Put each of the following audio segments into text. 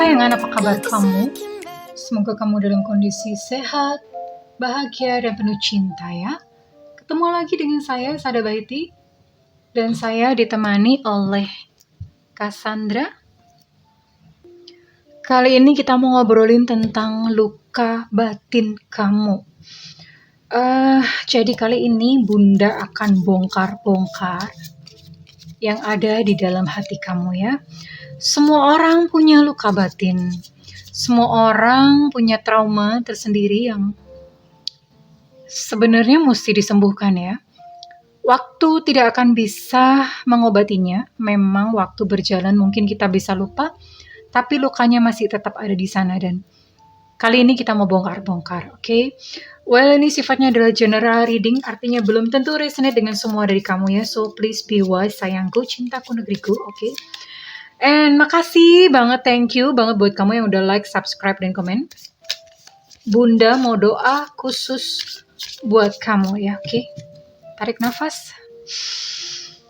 kesayangan, apa kabar kamu? Semoga kamu dalam kondisi sehat, bahagia, dan penuh cinta ya. Ketemu lagi dengan saya, Sada Baiti. Dan saya ditemani oleh Cassandra. Kali ini kita mau ngobrolin tentang luka batin kamu. Jadi kali ini Bunda akan bongkar-bongkar yang ada di dalam hati kamu ya. Semua orang punya luka batin. Semua orang punya trauma tersendiri yang sebenarnya mesti disembuhkan ya. Waktu tidak akan bisa mengobatinya. Memang waktu berjalan mungkin kita bisa lupa, tapi lukanya masih tetap ada di sana. Dan kali ini kita mau bongkar-bongkar, oke? Well, ini sifatnya adalah general reading, artinya belum tentu resonate dengan semua dari kamu ya. So please be wise, sayangku, cintaku, negeriku, oke? And makasih banget, thank you banget buat kamu yang udah like, subscribe, dan komen. Bunda mau doa khusus buat kamu ya, oke? Tarik nafas.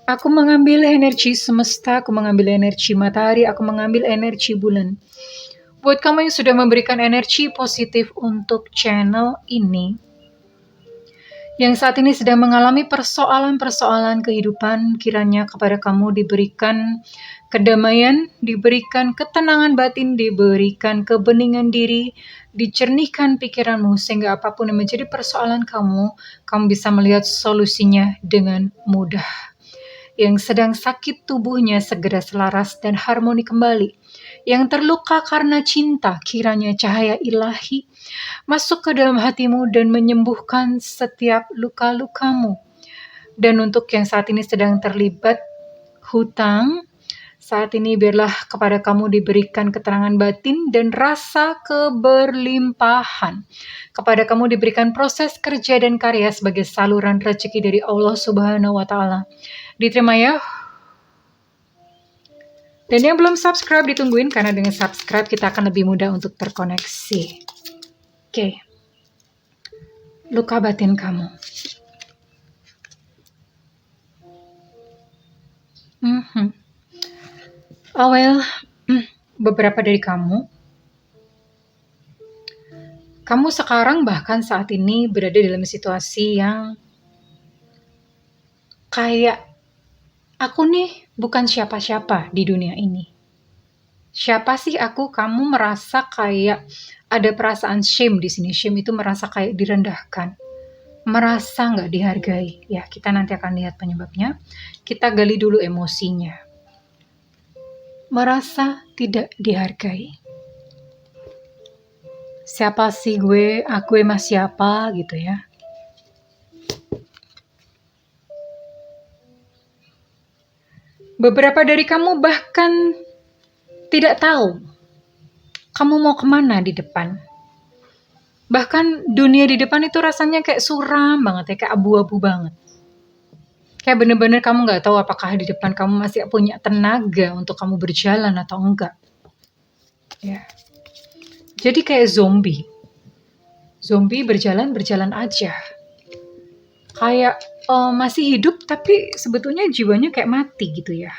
Aku mengambil energi semesta, aku mengambil energi matahari, aku mengambil energi bulan. Buat kamu yang sudah memberikan energi positif untuk channel ini, yang saat ini sedang mengalami persoalan-persoalan kehidupan, kiranya kepada kamu diberikan kedamaian, diberikan ketenangan batin, diberikan kebeningan diri, dicernihkan pikiranmu, sehingga apapun yang menjadi persoalan kamu bisa melihat solusinya dengan mudah. Yang sedang sakit tubuhnya segera selaras dan harmoni kembali. Yang terluka karena cinta, kiranya cahaya ilahi masuk ke dalam hatimu dan menyembuhkan setiap luka-lukamu. Dan untuk yang saat ini sedang terlibat hutang, saat ini biarlah kepada kamu diberikan keterangan batin dan rasa keberlimpahan. Kepada kamu diberikan proses kerja dan karya sebagai saluran rezeki dari Allah Subhanahu wa Ta'ala. Diterima ya. Dan yang belum subscribe ditungguin, karena dengan subscribe kita akan lebih mudah untuk terkoneksi. Oke. Luka batin kamu. Oh well, beberapa dari kamu sekarang bahkan saat ini berada dalam situasi yang kayak aku nih bukan siapa-siapa di dunia ini. Siapa sih aku? Kamu merasa kayak ada perasaan shame di sini. Shame itu merasa kayak direndahkan, merasa nggak dihargai. Ya, kita nanti akan lihat penyebabnya. Kita gali dulu emosinya. Merasa tidak dihargai. Siapa sih gue? Aku emang siapa gitu ya. Beberapa dari kamu bahkan tidak tahu kamu mau kemana di depan. Bahkan dunia di depan itu rasanya kayak suram banget ya, kayak abu-abu banget. Kayak bener-bener kamu gak tahu apakah di depan kamu masih punya tenaga untuk kamu berjalan atau enggak. Ya. Jadi kayak zombie. Zombie berjalan aja. Kayak masih hidup tapi sebetulnya jiwanya kayak mati gitu ya.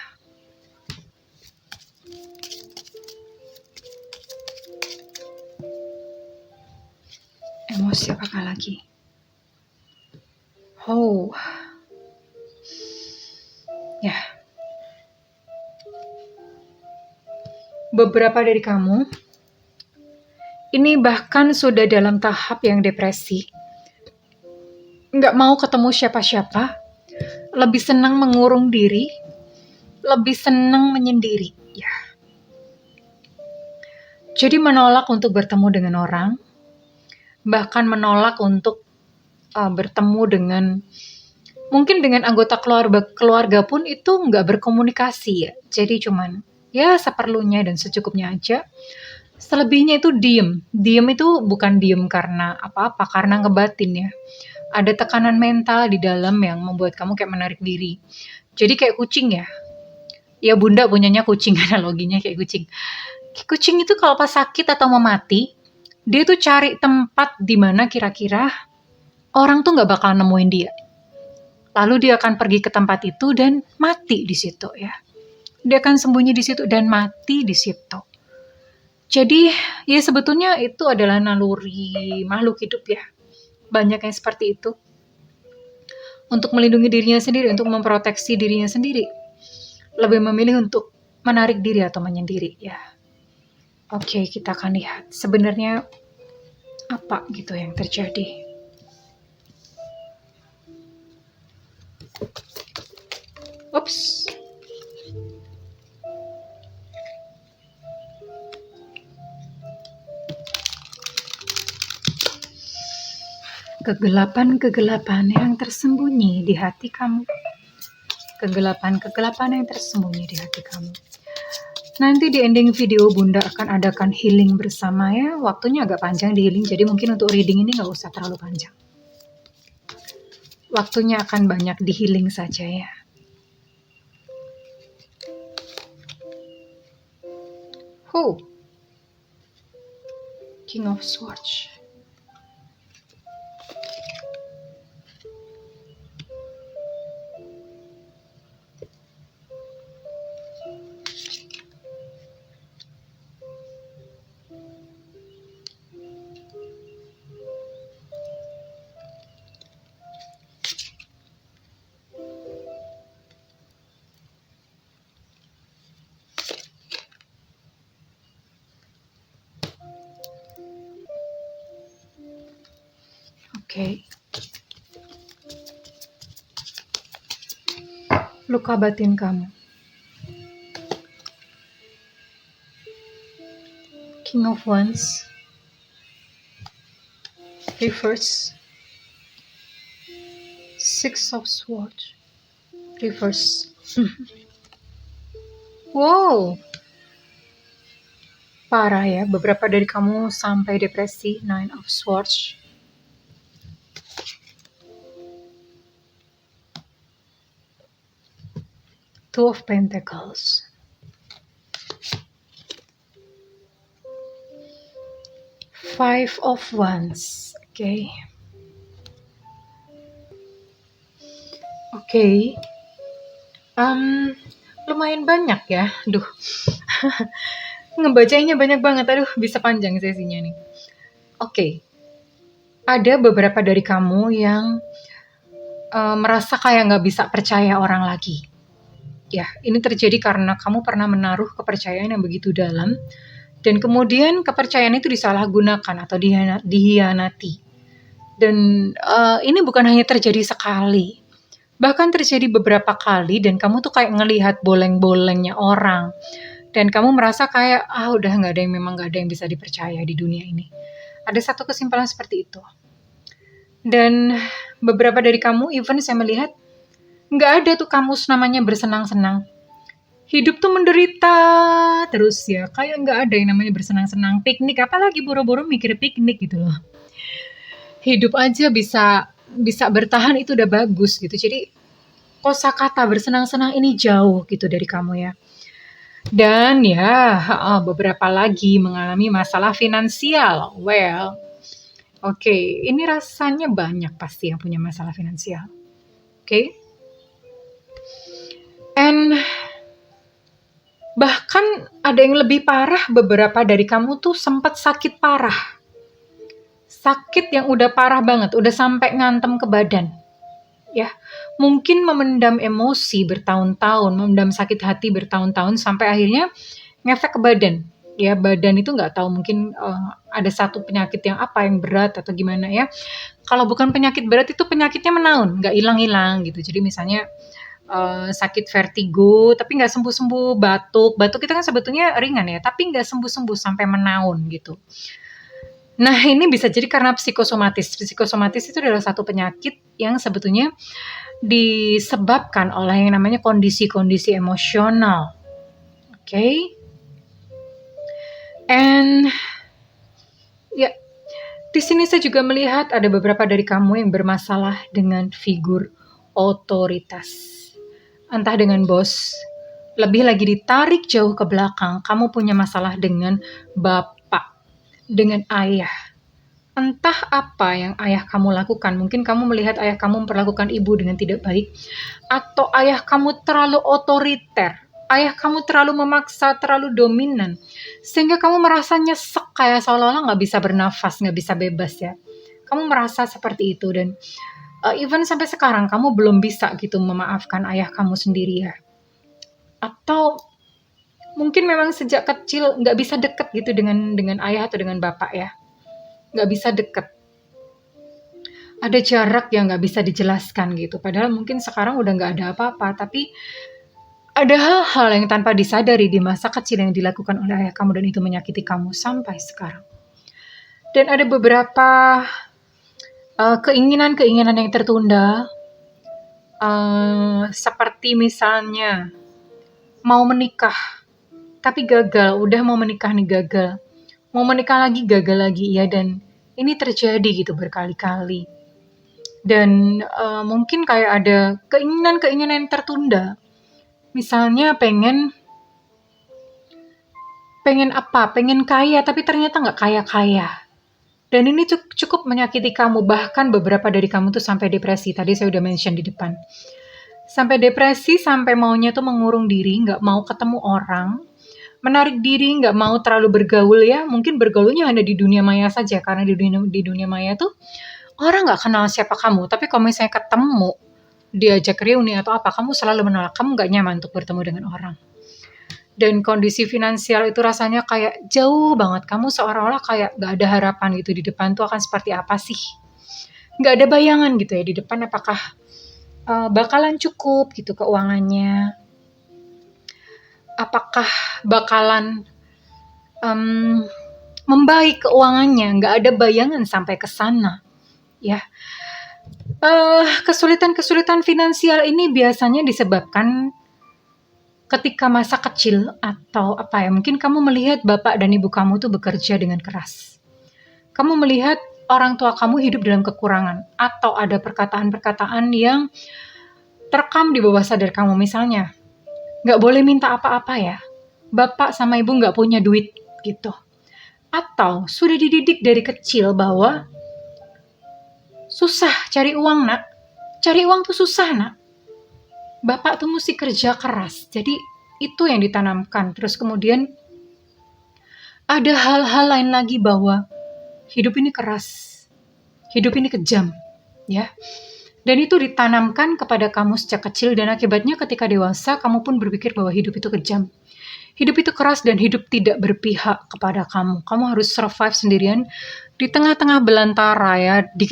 Emosi apakah lagi? Oh. Ya. Beberapa dari kamu ini bahkan sudah dalam tahap yang depresi. Nggak mau ketemu siapa-siapa, lebih senang mengurung diri, lebih senang menyendiri. Ya. Jadi menolak untuk bertemu dengan orang, bahkan menolak untuk bertemu dengan, mungkin dengan anggota keluarga pun itu nggak berkomunikasi ya. Jadi cuman ya seperlunya dan secukupnya aja. Selebihnya itu diem. Diem itu bukan diem karena apa-apa, karena ngebatin ya. Ada tekanan mental di dalam yang membuat kamu kayak menarik diri. Jadi kayak kucing ya. Ya Bunda punyanya kucing, analoginya kayak kucing. Kucing itu kalau pas sakit atau mau mati, dia tuh cari tempat di mana kira-kira orang tuh nggak bakal nemuin dia. Lalu dia akan pergi ke tempat itu dan mati di situ ya. Dia akan sembunyi di situ dan mati di situ. Jadi, ya sebetulnya itu adalah naluri makhluk hidup ya. Banyak yang seperti itu. Untuk melindungi dirinya sendiri, untuk memproteksi dirinya sendiri. Lebih memilih untuk menarik diri atau menyendiri ya. Oke, kita akan lihat sebenarnya apa gitu yang terjadi. Ups. Kegelapan-kegelapan yang tersembunyi di hati kamu. Kegelapan-kegelapan yang tersembunyi di hati kamu. Nanti di ending video Bunda akan adakan healing bersama ya. Waktunya agak panjang di healing, jadi mungkin untuk reading ini nggak usah terlalu panjang. Waktunya akan banyak di healing saja ya. King of Swords. Oke. Luka batin kamu. King of Wands. Reverse. Six of Swords. Reverse. Wow. Parah ya, beberapa dari kamu sampai depresi. Nine of Swords. Two of Pentacles. Five of Wands. Oke. Lumayan banyak ya. Duh. Ngebacanya banyak banget. Aduh, bisa panjang sesinya nih. Oke. Ada beberapa dari kamu yang merasa kayak nggak bisa percaya orang lagi. Ya, ini terjadi karena kamu pernah menaruh kepercayaan yang begitu dalam, dan kemudian kepercayaan itu disalahgunakan atau dihianati. Dan ini bukan hanya terjadi sekali, bahkan terjadi beberapa kali, dan kamu tuh kayak ngelihat boleng-bolengnya orang, dan kamu merasa kayak, udah nggak ada yang bisa dipercaya di dunia ini. Ada satu kesimpulan seperti itu. Dan beberapa dari kamu, even saya melihat, nggak ada tuh kamus namanya bersenang-senang. Hidup tuh menderita terus ya, kayak nggak ada yang namanya bersenang-senang. Piknik, apalagi buru-buru mikir piknik gitu loh. Hidup aja bisa bertahan itu udah bagus gitu. Jadi kosakata bersenang-senang ini jauh gitu dari kamu ya. Dan ya, beberapa lagi mengalami masalah finansial. Well, oke, ini rasanya banyak pasti yang punya masalah finansial. Oke. And bahkan ada yang lebih parah, beberapa dari kamu tuh sempat sakit parah. Sakit yang udah parah banget, udah sampai ngantem ke badan. Ya, mungkin memendam emosi bertahun-tahun, memendam sakit hati bertahun-tahun sampai akhirnya ngefek ke badan. Ya, badan itu nggak tahu, mungkin ada satu penyakit yang berat atau gimana ya. Kalau bukan penyakit berat itu penyakitnya menaun, nggak hilang-hilang gitu. Jadi misalnya sakit vertigo tapi nggak sembuh-sembuh, batuk itu kan sebetulnya ringan ya, tapi nggak sembuh-sembuh sampai menaun gitu. Nah, ini bisa jadi karena psikosomatis. Psikosomatis itu adalah satu penyakit yang sebetulnya disebabkan oleh yang namanya kondisi-kondisi emosional. Oke. And ya, di sini saya juga melihat ada beberapa dari kamu yang bermasalah dengan figur otoritas. Entah dengan bos, lebih lagi ditarik jauh ke belakang, kamu punya masalah dengan bapak, dengan ayah. Entah apa yang ayah kamu lakukan, mungkin kamu melihat ayah kamu memperlakukan ibu dengan tidak baik, atau ayah kamu terlalu otoriter, ayah kamu terlalu memaksa, terlalu dominan, sehingga kamu merasa nyesek kayak seolah-olah nggak bisa bernafas, nggak bisa bebas ya. Kamu merasa seperti itu dan even sampai sekarang kamu belum bisa gitu memaafkan ayah kamu sendiri ya. Atau mungkin memang sejak kecil nggak bisa deket gitu dengan ayah atau dengan bapak ya. Nggak bisa deket. Ada jarak yang nggak bisa dijelaskan gitu. Padahal mungkin sekarang udah nggak ada apa-apa, tapi ada hal-hal yang tanpa disadari di masa kecil yang dilakukan oleh ayah kamu dan itu menyakiti kamu sampai sekarang. Dan ada beberapa keinginan-keinginan yang tertunda, seperti misalnya mau menikah tapi gagal, udah mau menikah nih gagal, mau menikah lagi gagal lagi ya, dan ini terjadi gitu berkali-kali. Dan mungkin kayak ada keinginan-keinginan yang tertunda, misalnya pengen apa, pengen kaya tapi ternyata nggak kaya-kaya. Dan ini cukup menyakiti kamu, bahkan beberapa dari kamu tuh sampai depresi, tadi saya udah mention di depan. Sampai depresi, sampai maunya tuh mengurung diri, nggak mau ketemu orang, menarik diri, nggak mau terlalu bergaul ya, mungkin bergaulnya hanya di dunia maya saja, karena di dunia maya tuh orang nggak kenal siapa kamu, tapi kalau misalnya ketemu, diajak reuni atau apa, kamu selalu menolak, kamu nggak nyaman untuk bertemu dengan orang. Dan kondisi finansial itu rasanya kayak jauh banget, kamu seolah-olah kayak nggak ada harapan gitu, di depan tuh akan seperti apa sih. Nggak ada bayangan gitu ya, di depan apakah bakalan cukup gitu keuangannya, apakah bakalan membaik keuangannya, nggak ada bayangan sampai ke sana ya. Kesulitan-kesulitan finansial ini biasanya disebabkan ketika masa kecil atau apa ya, mungkin kamu melihat bapak dan ibu kamu tuh bekerja dengan keras. Kamu melihat orang tua kamu hidup dalam kekurangan, atau ada perkataan-perkataan yang terekam di bawah sadar kamu, misalnya, nggak boleh minta apa-apa ya, bapak sama ibu nggak punya duit gitu. Atau sudah dididik dari kecil bahwa susah cari uang nak, cari uang tuh susah nak, bapak tuh mesti kerja keras. Jadi itu yang ditanamkan. Terus kemudian ada hal-hal lain lagi bahwa hidup ini keras, hidup ini kejam, ya. Dan itu ditanamkan kepada kamu sejak kecil, dan akibatnya ketika dewasa kamu pun berpikir bahwa hidup itu kejam. Hidup itu keras dan hidup tidak berpihak kepada kamu. Kamu harus survive sendirian di tengah-tengah belantara ya, di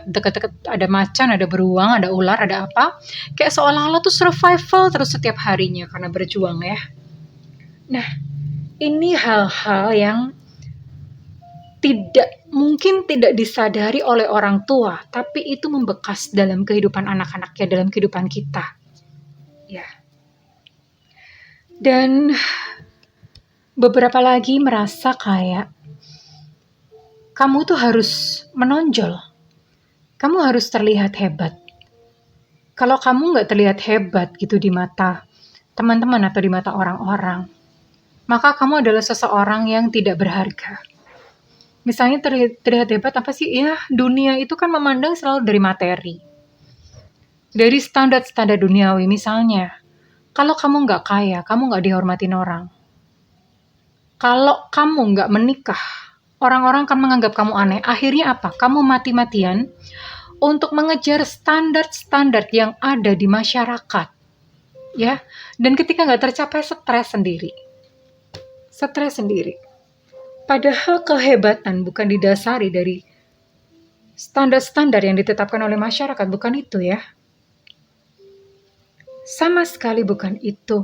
dekat-dekat ada macan, ada beruang, ada ular, ada apa. Kayak seolah-olah tuh survival terus setiap harinya karena berjuang ya. Nah, ini hal-hal yang mungkin tidak disadari oleh orang tua, tapi itu membekas dalam kehidupan anak-anaknya, dalam kehidupan kita. Ya. Dan beberapa lagi merasa kayak kamu tuh harus menonjol. Kamu harus terlihat hebat. Kalau kamu nggak terlihat hebat gitu di mata teman-teman atau di mata orang-orang, maka kamu adalah seseorang yang tidak berharga. Misalnya terlihat hebat apa sih? Ya, dunia itu kan memandang selalu dari materi. Dari standar-standar duniawi misalnya. Kalau kamu nggak kaya, kamu nggak dihormatin orang. Kalau kamu nggak menikah, orang-orang akan menganggap kamu aneh. Akhirnya apa? Kamu mati-matian untuk mengejar standar-standar yang ada di masyarakat. Ya, dan ketika nggak tercapai, stres sendiri. Stres sendiri. Padahal kehebatan bukan didasari dari standar-standar yang ditetapkan oleh masyarakat, bukan itu ya. Sama sekali bukan itu.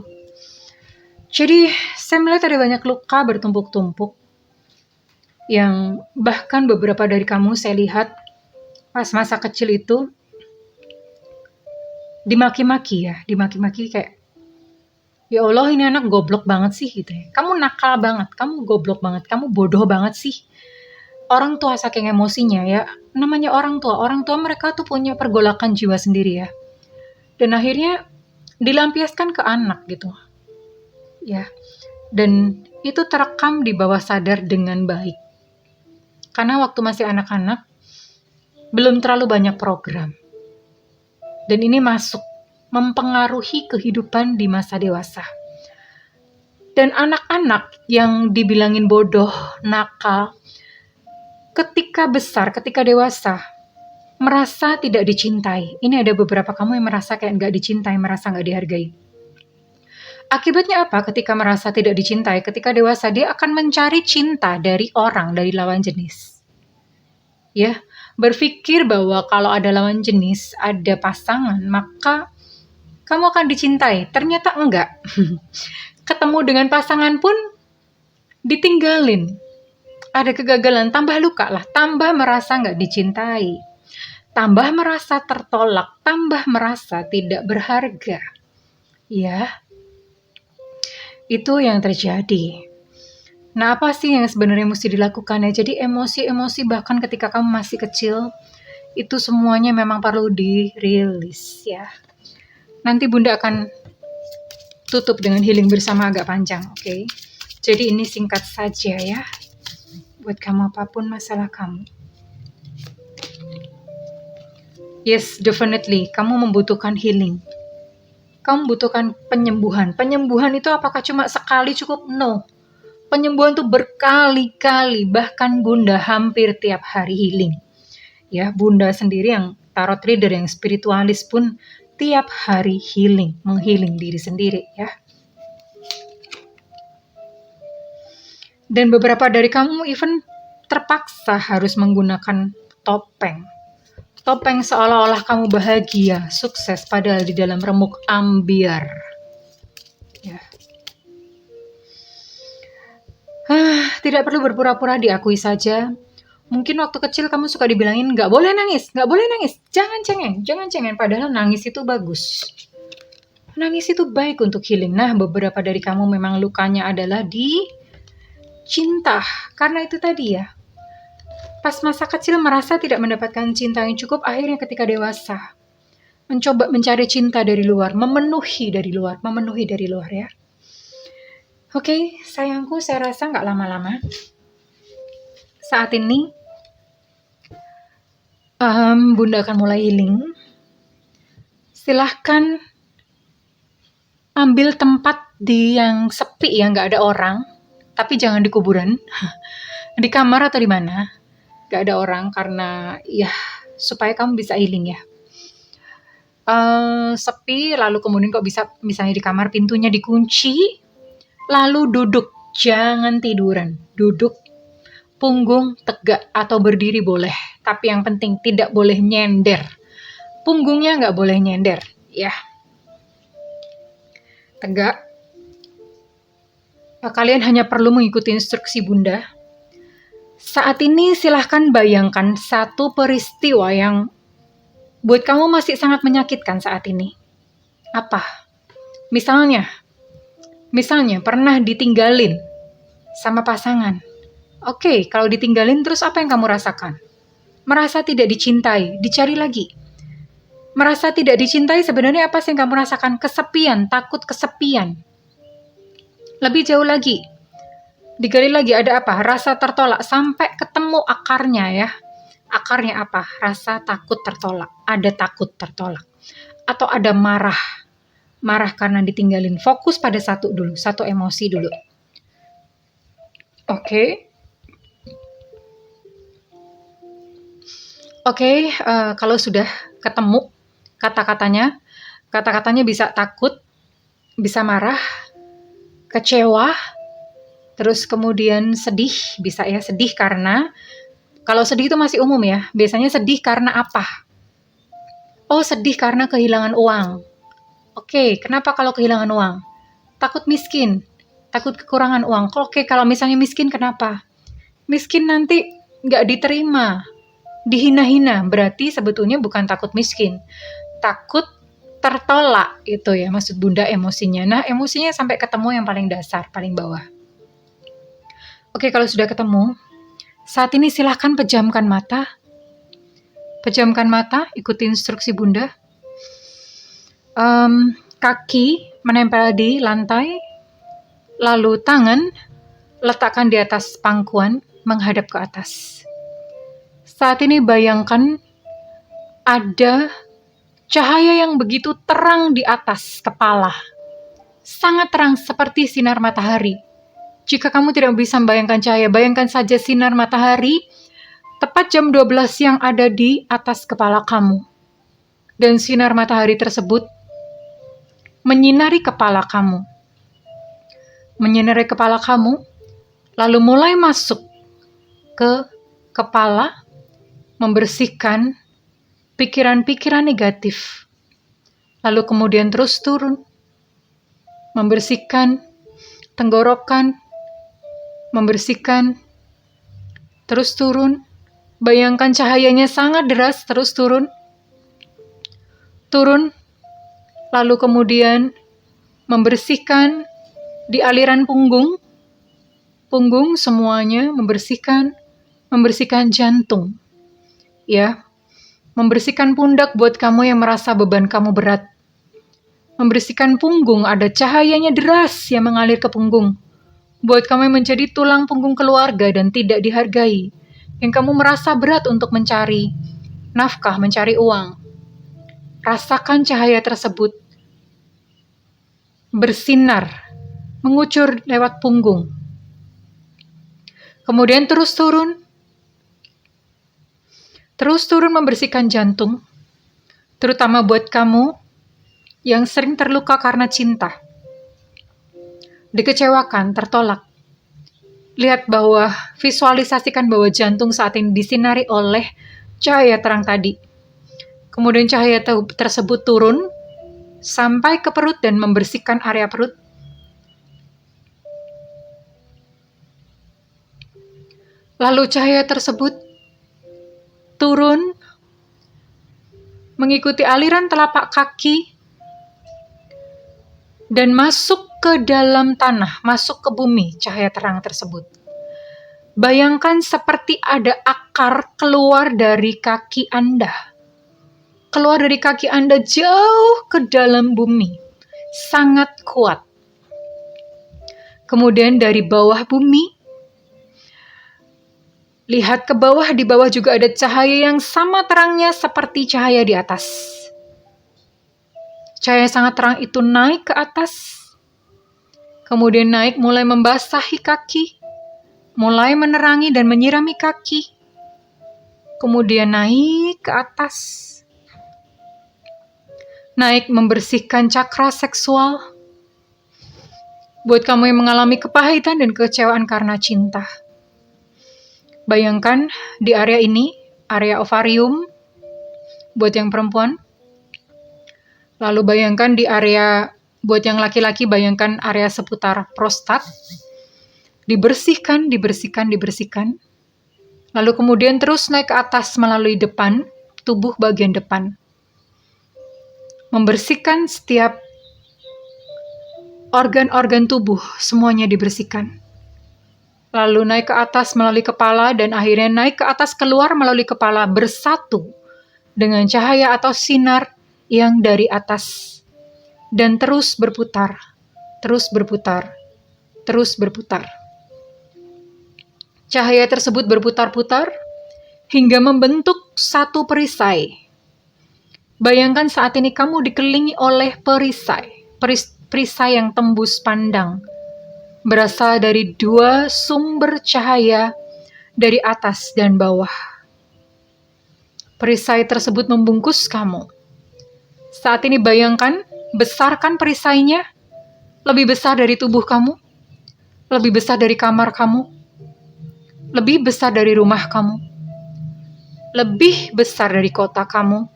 Jadi saya melihat ada banyak luka bertumpuk-tumpuk yang bahkan beberapa dari kamu saya lihat pas masa kecil itu dimaki-maki kayak, ya Allah ini anak goblok banget sih gitu ya. Kamu nakal banget, kamu goblok banget, kamu bodoh banget sih. Orang tua saking emosinya ya, namanya orang tua mereka tuh punya pergolakan jiwa sendiri ya. Dan akhirnya dilampiaskan ke anak gitu. Ya. Dan itu terekam di bawah sadar dengan baik. Karena waktu masih anak-anak belum terlalu banyak program. Dan ini masuk mempengaruhi kehidupan di masa dewasa. Dan anak-anak yang dibilangin bodoh, nakal, ketika besar, ketika dewasa, merasa tidak dicintai. Ini ada beberapa kamu yang merasa kayak nggak dicintai, merasa nggak dihargai. Akibatnya apa? Ketika merasa tidak dicintai, ketika dewasa, dia akan mencari cinta dari orang, dari lawan jenis. Ya, berpikir bahwa kalau ada lawan jenis, ada pasangan, maka kamu akan dicintai. Ternyata enggak. Ketemu dengan pasangan pun ditinggalin. Ada kegagalan, tambah luka lah, tambah merasa nggak dicintai, tambah merasa tertolak, tambah merasa tidak berharga. Ya, itu yang terjadi. Nah, apa sih yang sebenarnya mesti dilakukan ya? Jadi emosi-emosi bahkan ketika kamu masih kecil, itu semuanya memang perlu dirilis ya. Nanti Bunda akan tutup dengan healing bersama agak panjang, oke? Jadi ini singkat saja ya, buat kamu apapun masalah kamu. Yes, definitely, kamu membutuhkan healing. Kamu membutuhkan penyembuhan. Penyembuhan itu apakah cuma sekali cukup? No. Penyembuhan itu berkali-kali, bahkan Bunda hampir tiap hari healing. Ya, Bunda sendiri yang tarot reader, yang spiritualis pun tiap hari healing, menghealing diri sendiri ya. Dan beberapa dari kamu even terpaksa harus menggunakan topeng. Topeng seolah-olah kamu bahagia, sukses, padahal di dalam remuk ambiar. Ya. Tidak perlu berpura-pura, diakui saja. Mungkin waktu kecil kamu suka dibilangin, nggak boleh nangis, jangan cengeng, padahal nangis itu bagus. Nangis itu baik untuk healing. Nah, beberapa dari kamu memang lukanya adalah di cinta. Karena itu tadi ya, pas masa kecil merasa tidak mendapatkan cinta yang cukup, akhirnya ketika dewasa, mencoba mencari cinta dari luar, memenuhi dari luar ya. Oke, sayangku, saya rasa nggak lama-lama. Saat ini, Bunda akan mulai healing. Silahkan ambil tempat yang sepi, yang nggak ada orang. Tapi jangan di kuburan. Di kamar atau di mana. Nggak ada orang, karena ya supaya kamu bisa healing ya. Sepi, lalu kemudian kok bisa misalnya di kamar pintunya dikunci, lalu duduk, jangan tiduran, duduk, punggung tegak atau berdiri boleh, tapi yang penting tidak boleh nyender, punggungnya nggak boleh nyender, ya, tegak. Kalian hanya perlu mengikuti instruksi Bunda. Saat ini silahkan bayangkan satu peristiwa yang buat kamu masih sangat menyakitkan saat ini. Apa? Misalnya pernah ditinggalin sama pasangan. Oke, kalau ditinggalin terus apa yang kamu rasakan? Merasa tidak dicintai, dicari lagi. Merasa tidak dicintai, sebenarnya apa sih yang kamu rasakan? Kesepian, takut kesepian. Lebih jauh lagi, digali lagi, ada apa? Rasa tertolak, sampai ketemu akarnya ya. Akarnya apa? Rasa takut tertolak. Ada takut tertolak. Atau ada marah. Marah karena ditinggalin. Fokus pada satu dulu, satu emosi dulu. Oke, kalau sudah ketemu kata-katanya bisa takut, bisa marah, kecewa, terus kemudian sedih, bisa ya, sedih karena, kalau sedih itu masih umum ya, biasanya sedih karena apa? Oh, sedih karena kehilangan uang. Oke, kenapa kalau kehilangan uang? Takut miskin, takut kekurangan uang. Oke, kalau misalnya miskin, kenapa? Miskin nanti nggak diterima, dihina-hina, berarti sebetulnya bukan takut miskin, takut tertolak, itu ya maksud Bunda emosinya. Nah, emosinya sampai ketemu yang paling dasar, paling bawah. Oke, kalau sudah ketemu, saat ini silahkan pejamkan mata. Ikuti instruksi Bunda. Kaki menempel di lantai, lalu tangan letakkan di atas pangkuan, menghadap ke atas. Saat ini bayangkan ada cahaya yang begitu terang di atas kepala. sangat terang seperti sinar matahari. Jika kamu tidak bisa membayangkan cahaya, bayangkan saja sinar matahari tepat jam 12 siang ada di atas kepala kamu. Dan sinar matahari tersebut menyinari kepala kamu. Menyinari kepala kamu, lalu mulai masuk ke kepala, membersihkan pikiran-pikiran negatif. Lalu kemudian terus turun, membersihkan tenggorokan, membersihkan, terus turun. Bayangkan cahayanya sangat deras, terus turun, lalu kemudian membersihkan di aliran punggung semuanya, membersihkan jantung, ya, membersihkan pundak buat kamu yang merasa beban kamu berat, membersihkan punggung, ada cahayanya deras yang mengalir ke punggung, buat kamu yang menjadi tulang punggung keluarga dan tidak dihargai, yang kamu merasa berat untuk mencari nafkah, mencari uang. Rasakan cahaya tersebut bersinar, mengucur lewat punggung. Kemudian terus turun membersihkan jantung, terutama buat kamu yang sering terluka karena cinta, dikecewakan, tertolak. Lihat bahwa, visualisasikan bahwa jantung saat ini disinari oleh cahaya terang tadi. Kemudian cahaya tersebut turun sampai ke perut dan membersihkan area perut. Lalu cahaya tersebut turun mengikuti aliran telapak kaki dan masuk ke dalam tanah, masuk ke bumi, cahaya terang tersebut. Bayangkan seperti ada akar keluar dari kaki Anda. Keluar dari kaki Anda jauh ke dalam bumi. Sangat kuat. Kemudian dari bawah bumi, lihat ke bawah, di bawah juga ada cahaya yang sama terangnya seperti cahaya di atas. Cahaya sangat terang itu naik ke atas. Kemudian naik mulai membasahi kaki, mulai menerangi dan menyirami kaki. Kemudian naik ke atas. Naik membersihkan cakra seksual. Buat kamu yang mengalami kepahitan dan kekecewaan karena cinta. Bayangkan di area ini, area ovarium, buat yang perempuan. Lalu bayangkan di area, buat yang laki-laki, bayangkan area seputar prostat. Dibersihkan. Lalu kemudian terus naik ke atas melalui depan, tubuh bagian depan. Membersihkan setiap organ-organ tubuh, semuanya dibersihkan. Lalu naik ke atas melalui kepala dan akhirnya naik ke atas keluar melalui kepala, bersatu dengan cahaya atau sinar yang dari atas. Dan terus berputar. Cahaya tersebut berputar-putar hingga membentuk satu perisai. Bayangkan saat ini kamu dikelilingi oleh perisai yang tembus pandang, berasal dari dua sumber cahaya dari atas dan bawah. Perisai tersebut membungkus kamu. Saat ini bayangkan, besarkan perisainya, lebih besar dari tubuh kamu, lebih besar dari kamar kamu, lebih besar dari rumah kamu, lebih besar dari kota kamu.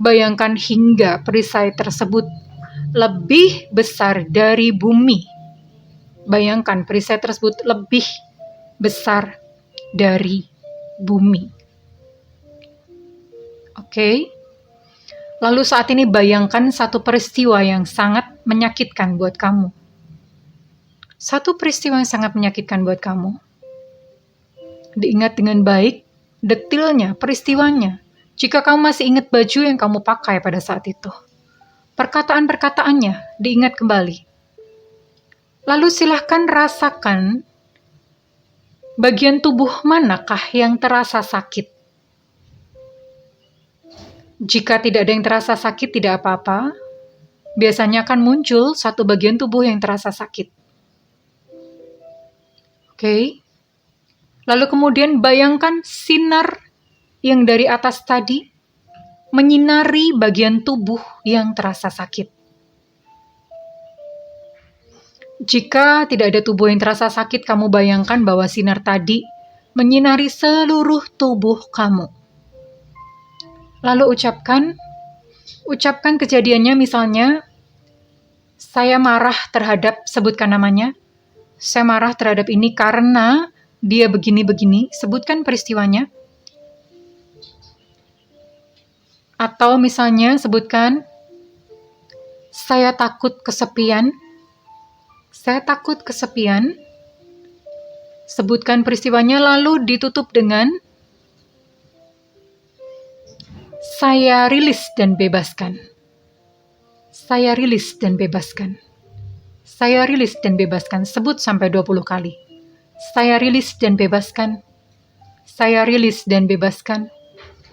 Bayangkan hingga perisai tersebut lebih besar dari bumi. Bayangkan perisai tersebut lebih besar dari bumi. Oke. Lalu saat ini bayangkan satu peristiwa yang sangat menyakitkan buat kamu. Satu peristiwa yang sangat menyakitkan buat kamu. Diingat dengan baik, detailnya, peristiwanya. Jika kamu masih ingat baju yang kamu pakai pada saat itu. Perkataan-perkataannya diingat kembali. Lalu silahkan rasakan bagian tubuh manakah yang terasa sakit. Jika tidak ada yang terasa sakit, tidak apa-apa. biasanya akan muncul satu bagian tubuh yang terasa sakit. Oke. Lalu kemudian bayangkan sinar yang dari atas tadi menyinari bagian tubuh yang terasa sakit. Jika tidak ada tubuh yang terasa sakit, kamu bayangkan bahwa sinar tadi menyinari seluruh tubuh kamu. Lalu ucapkan kejadiannya, misalnya, saya marah terhadap, sebutkan namanya, saya marah terhadap ini karena dia begini-begini, sebutkan peristiwanya. Atau misalnya sebutkan, saya takut kesepian, sebutkan peristiwanya, lalu ditutup dengan, saya rilis dan bebaskan. Saya rilis dan bebaskan. Saya rilis dan bebaskan. Sebut sampai 20 kali. Saya rilis dan bebaskan. Saya rilis dan bebaskan.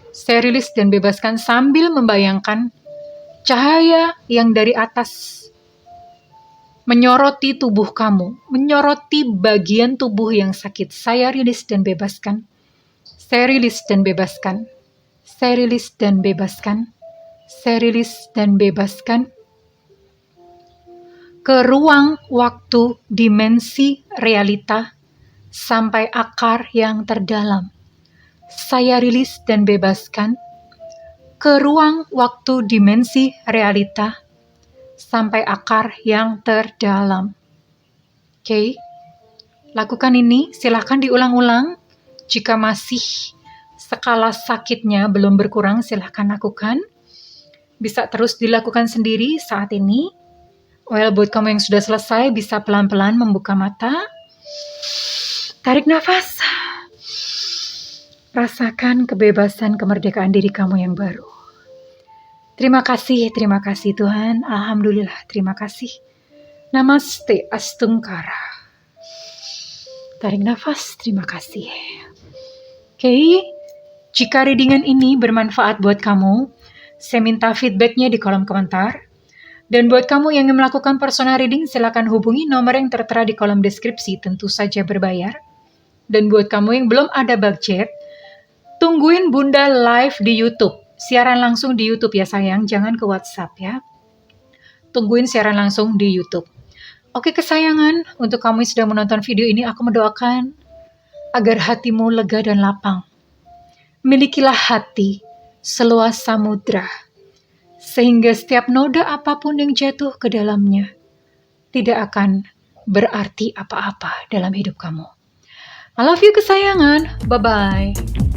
Saya rilis dan bebaskan, sambil membayangkan cahaya yang dari atas menyoroti tubuh kamu, menyoroti bagian tubuh yang sakit. Saya rilis dan bebaskan. Saya rilis dan bebaskan. Saya rilis dan bebaskan. Saya rilis dan bebaskan. Ke ruang waktu dimensi realita sampai akar yang terdalam. Saya rilis dan bebaskan. Ke ruang waktu dimensi realita sampai akar yang terdalam. Oke. Lakukan ini, silakan diulang-ulang. Jika masih skala sakitnya belum berkurang, silakan lakukan. Bisa terus dilakukan sendiri saat ini. Buat kamu yang sudah selesai, bisa pelan-pelan membuka mata. Tarik nafas. Rasakan kebebasan, kemerdekaan diri kamu yang baru. Terima kasih Tuhan. Alhamdulillah, terima kasih. Namaste Astungkara. Tarik nafas, terima kasih. Oke, jika readingan ini bermanfaat buat kamu, saya minta feedbacknya di kolom komentar. Dan buat kamu yang ingin melakukan personal reading, silakan hubungi nomor yang tertera di kolom deskripsi, tentu saja berbayar. Dan buat kamu yang belum ada budget, tungguin Bunda live di YouTube. Siaran langsung di YouTube ya sayang, jangan ke WhatsApp ya. Tungguin siaran langsung di YouTube. Oke kesayangan, untuk kamu yang sudah menonton video ini, aku mendoakan agar hatimu lega dan lapang. Milikilah hati seluas samudra, sehingga setiap noda apapun yang jatuh ke dalamnya tidak akan berarti apa-apa dalam hidup kamu. I love you kesayangan, bye-bye.